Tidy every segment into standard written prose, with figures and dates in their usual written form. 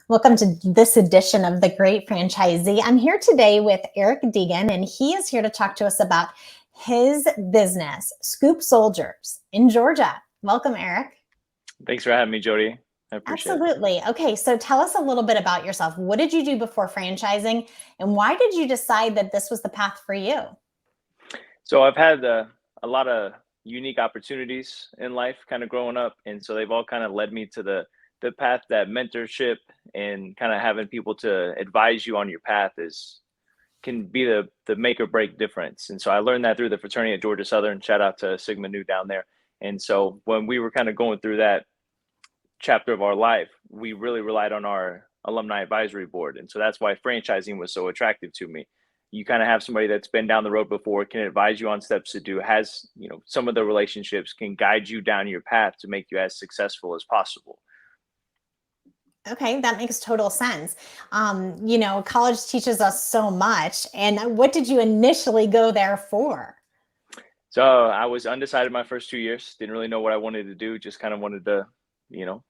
Welcome to this edition of The Great Franchisee. I'm here today with Eric Degan, and he is here to talk to us about his business, Scoop Soldiers in Georgia. Welcome, Eric. Thanks for having me, Jody. I appreciate it. Absolutely. Okay, so tell us a little bit about yourself. What did you do before franchising, and why did you decide that this was the path for you? So I've had a lot of unique opportunities in life kind of growing up. And so they've all kind of led me to the path that mentorship and kind of having people to advise you on your path is can be the make or break difference. And so I learned that through the fraternity at Georgia Southern. Shout out to Sigma Nu down there. And so when we were kind of going through that chapter of our life, we really relied on our alumni advisory board. And so that's why franchising was so attractive to me. You kind of have somebody that's been down the road before, can advise you on steps to do, has, some of the relationships, can guide you down your path to make you as successful as possible. Okay, that makes total sense. College teaches us so much. And what did you initially go there for? So I was undecided my first 2 years, didn't really know what I wanted to do, just kind of wanted to,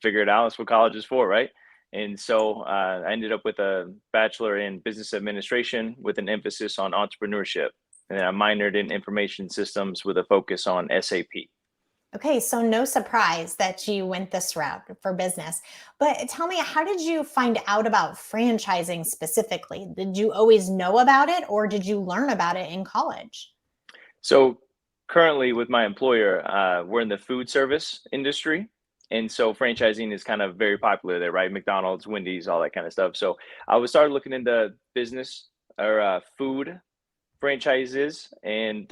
figure it out. That's what college is for, right? And so I ended up with a bachelor in business administration with an emphasis on entrepreneurship. And then I minored in information systems with a focus on SAP. Okay, so no surprise that you went this route for business. But tell me, how did you find out about franchising specifically? Did you always know about it, or did you learn about it in college? So currently with my employer, we're in the food service industry. And so franchising is kind of very popular there, right? McDonald's, Wendy's, all that kind of stuff. So I was started looking into business or food franchises, and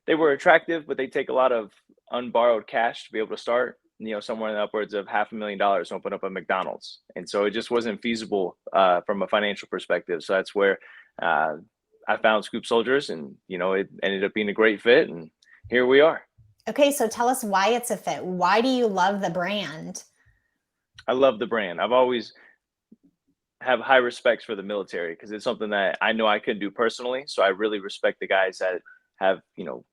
they were attractive, but they take a lot of unborrowed cash to be able to start. Somewhere in the upwards of $500,000 to open up a McDonald's, and so it just wasn't feasible from a financial perspective. So that's where I found Scoop Soldiers, and it ended up being a great fit, and here we are. Okay, so tell us why it's a fit. Why do you love the brand? I love the brand. I've always have high respects for the military because it's something that I know I couldn't do personally. So I really respect the guys that have,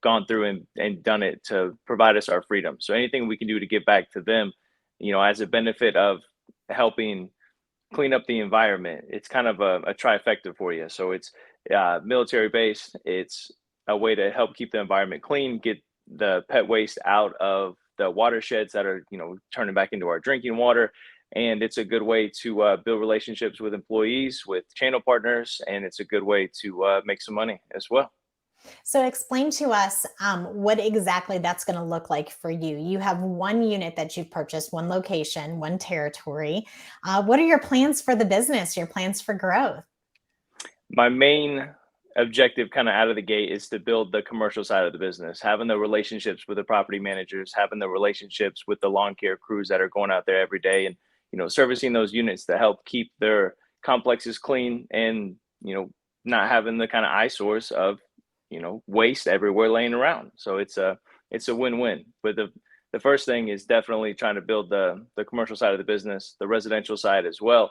gone through and done it to provide us our freedom. So anything we can do to give back to them, as a benefit of helping clean up the environment, it's kind of a trifecta for you. So it's military based. It's a way to help keep the environment clean, get the pet waste out of the watersheds that are, turning back into our drinking water. And it's a good way to build relationships with employees, with channel partners, and it's a good way to make some money as well. So explain to us what exactly that's going to look like for you. You have one unit that you've purchased, one location, one territory. What are your plans for the business, your plans for growth? My main objective kind of out of the gate is to build the commercial side of the business, having the relationships with the property managers, having the relationships with the lawn care crews that are going out there every day, and servicing those units to help keep their complexes clean, and not having the kind of eyesores of waste everywhere laying around. So it's a win-win. But the first thing is definitely trying to build the commercial side of the business, the residential side as well.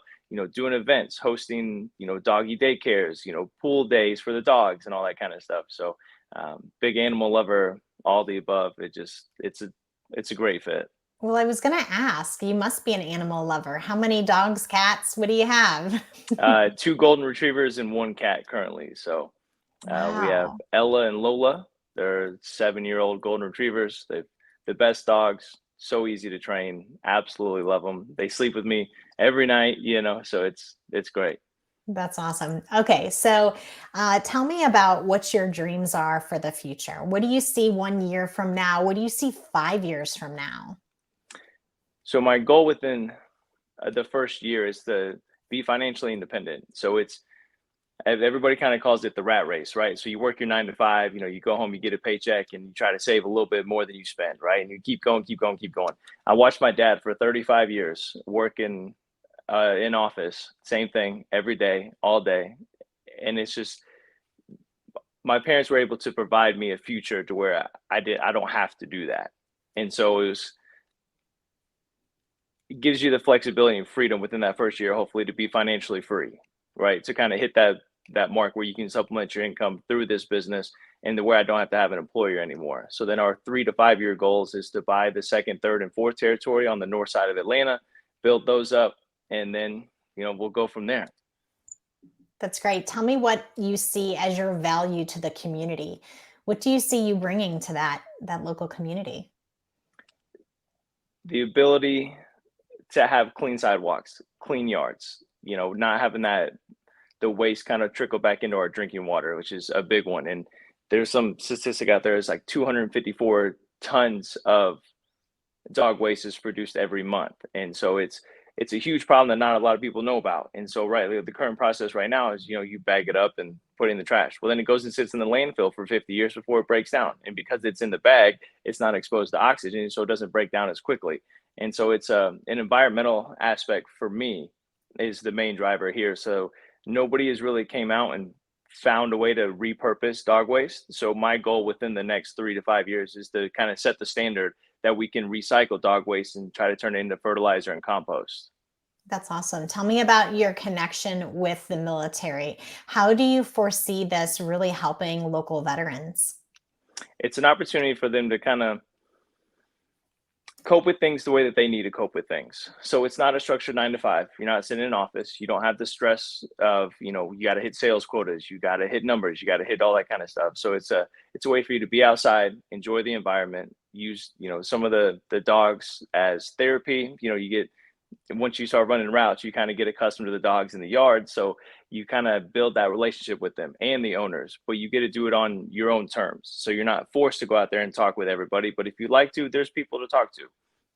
Doing events, hosting doggy daycares, pool days for the dogs and all that kind of stuff. So big animal lover, all the above. It's a great fit. Well, I was going to ask, you must be an animal lover. How many dogs, cats? What do you have? Two golden retrievers and one cat currently. So we have Wow. Ella and Lola. They're 7-year-old golden retrievers. They're the best dogs. So easy to train. Absolutely love them. They sleep with me every night. So it's great. That's awesome. Okay, so tell me about what your dreams are for the future. What do you see 1 year from now? What do you see 5 years from now? So my goal within the first year is to be financially independent. So it's everybody kind of calls it the rat race, right? So you work your 9 to 5, you go home, you get a paycheck, and you try to save a little bit more than you spend, right? And you keep going, keep going, keep going. I watched my dad for 35 years working in office, same thing every day, all day. And it's just, my parents were able to provide me a future to where I don't have to do that. And so it gives you the flexibility and freedom within that first year, hopefully, to be financially free, right? To kind of hit that mark where you can supplement your income through this business, and to where I don't have to have an employer anymore. So then our 3 to 5 year goals is to buy the second, third, and fourth territory on the north side of Atlanta, build those up, and then we'll go from there. That's great. Tell me what you see as your value to the community. What do you see you bringing to that local community? The ability to have clean sidewalks, clean yards, not having the waste kind of trickle back into our drinking water, which is a big one. And there's some statistic out there, it's like 254 tons of dog waste is produced every month. And so it's a huge problem that not a lot of people know about. And so the current process right now is, you bag it up and put it in the trash. Well, then it goes and sits in the landfill for 50 years before it breaks down. And because it's in the bag, it's not exposed to oxygen, so it doesn't break down as quickly. And so it's an environmental aspect for me is the main driver here. So nobody has really came out and found a way to repurpose dog waste. So my goal within the next 3 to 5 years is to kind of set the standard that we can recycle dog waste and try to turn it into fertilizer and compost. That's awesome. Tell me about your connection with the military. How do you foresee this really helping local veterans? It's an opportunity for them to kind of cope with things the way that they need to cope with things. So it's not a structured 9 to 5. You're not sitting in an office. You don't have the stress of, you got to hit sales quotas, you got to hit numbers, you got to hit all that kind of stuff. So it's a way for you to be outside, enjoy the environment, use, some of the dogs as therapy. You get, once you start running routes, you kind of get accustomed to the dogs in the yard. So you kind of build that relationship with them and the owners, but you get to do it on your own terms. So you're not forced to go out there and talk with everybody, but if you like to, there's people to talk to.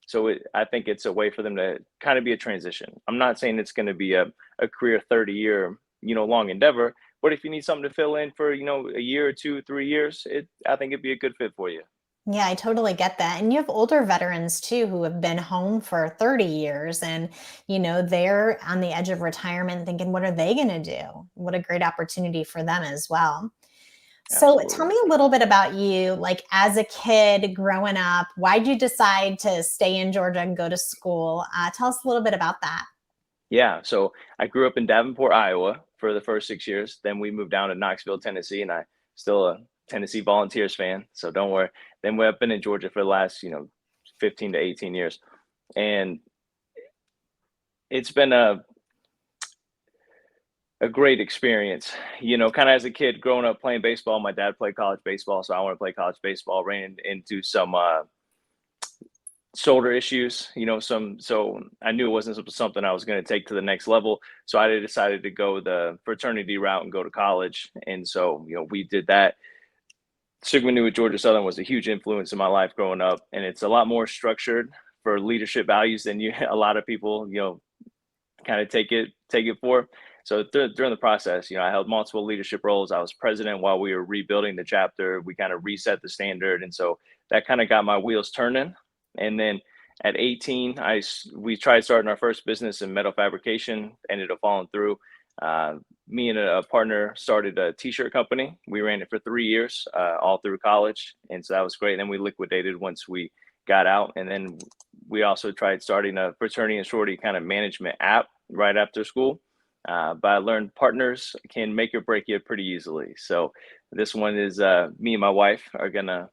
So I think it's a way for them to kind of be a transition. I'm not saying it's going to be a career 30-year, long endeavor, but if you need something to fill in for, a year or 2, 3 years, I think it'd be a good fit for you. Yeah, I totally get that. And you have older veterans too who have been home for 30 years and, they're on the edge of retirement thinking, what are they going to do? What a great opportunity for them as well. So tell Absolutely. me a little bit about you, like as a kid growing up, why'd you decide to stay in Georgia and go to school? Tell us a little bit about that. Yeah. So I grew up in Davenport, Iowa for the first 6 years. Then we moved down to Knoxville, Tennessee, and I still a Tennessee Volunteers fan. So don't worry. Then we've been in Georgia for the last, 15 to 18 years. And it's been a great experience, kind of as a kid growing up playing baseball. My dad played college baseball, so I want to play college baseball. Ran into some shoulder issues, so I knew it wasn't something I was going to take to the next level. So I decided to go the fraternity route and go to college. And so, we did that. Sigma Nu at Georgia Southern was a huge influence in my life growing up, and it's a lot more structured for leadership values than a lot of people, kind of take it for. So during the process, I held multiple leadership roles. I was president while we were rebuilding the chapter. We kind of reset the standard, and so that kind of got my wheels turning. And then at 18, we tried starting our first business in metal fabrication, ended up falling through. Me and a partner started a t-shirt company. We ran it for 3 years, all through college. And so that was great. And then we liquidated once we got out. And then we also tried starting a fraternity and sorority kind of management app right after school. But I learned partners can make or break you pretty easily. So this one is me and my wife are going to,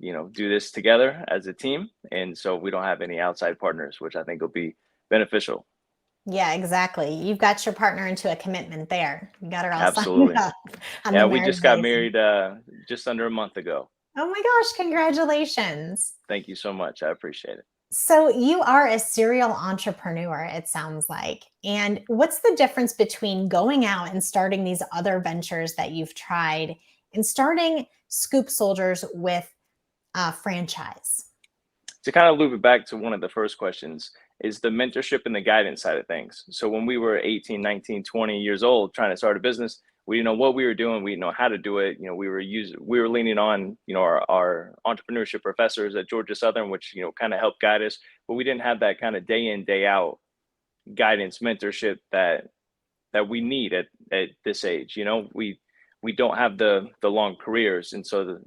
do this together as a team. And so we don't have any outside partners, which I think will be beneficial. Yeah, exactly. You've got your partner into a commitment there. You got her all signed Absolutely. up on the Yeah, we just got marriage. married just under a month ago. Oh my gosh, congratulations. Thank you so much. I appreciate it. So you are a serial entrepreneur, it sounds like. And what's the difference between going out and starting these other ventures that you've tried and starting Scoop Soldiers with a franchise? To kind of loop it back to one of the first questions is the mentorship and the guidance side of things. So when we were 18, 19, 20 years old trying to start a business, we didn't know what we were doing. We didn't know how to do it. We were leaning on, our entrepreneurship professors at Georgia Southern, which, kind of helped guide us, but we didn't have that kind of day in, day out guidance, mentorship that we need at this age. We don't have the long careers. And so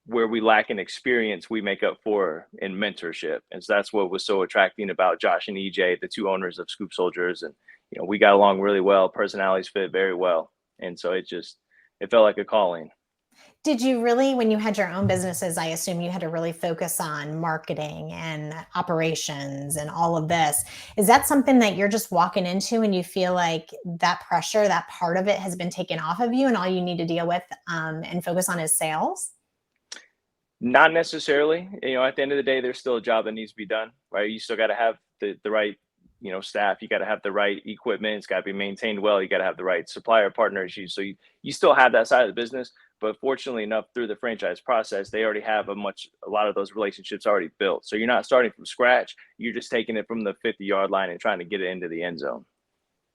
where we lack in experience, we make up for in mentorship. And so that's what was so attracting about Josh and EJ, the two owners of Scoop Soldiers. And, we got along really well. Personalities fit very well. And so it felt like a calling. Did you really, when you had your own businesses, I assume you had to really focus on marketing and operations and all of this. Is that something that you're just walking into and you feel like that pressure, that part of it has been taken off of you and all you need to deal with and focus on is sales? Not necessarily. At the end of the day, there's still a job that needs to be done, right? You still got to have the right, staff. You got to have the right equipment. It's got to be maintained well. You got to have the right supplier partners. So you still have that side of the business, but fortunately enough, through the franchise process, they already have a lot of those relationships already built. So you're not starting from scratch. You're just taking it from the 50-yard line and trying to get it into the end zone.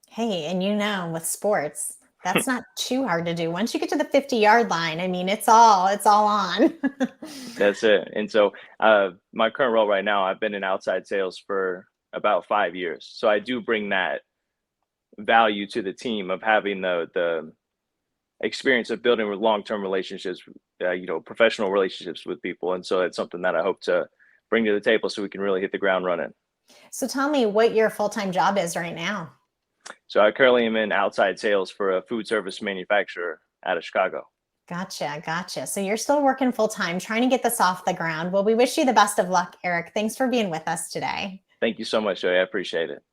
Hey, and with sports, that's not too hard to do. Once you get to the 50-yard line, I mean, it's all on. That's it. And so, my current role right now, I've been in outside sales for about 5 years. So I do bring that value to the team of having the experience of building long-term relationships, professional relationships with people. And so it's something that I hope to bring to the table so we can really hit the ground running. So tell me what your full-time job is right now. So I currently am in outside sales for a food service manufacturer out of Chicago. Gotcha, gotcha. So you're still working full time, trying to get this off the ground. Well, we wish you the best of luck, Eric. Thanks for being with us today. Thank you so much, Joey. I appreciate it.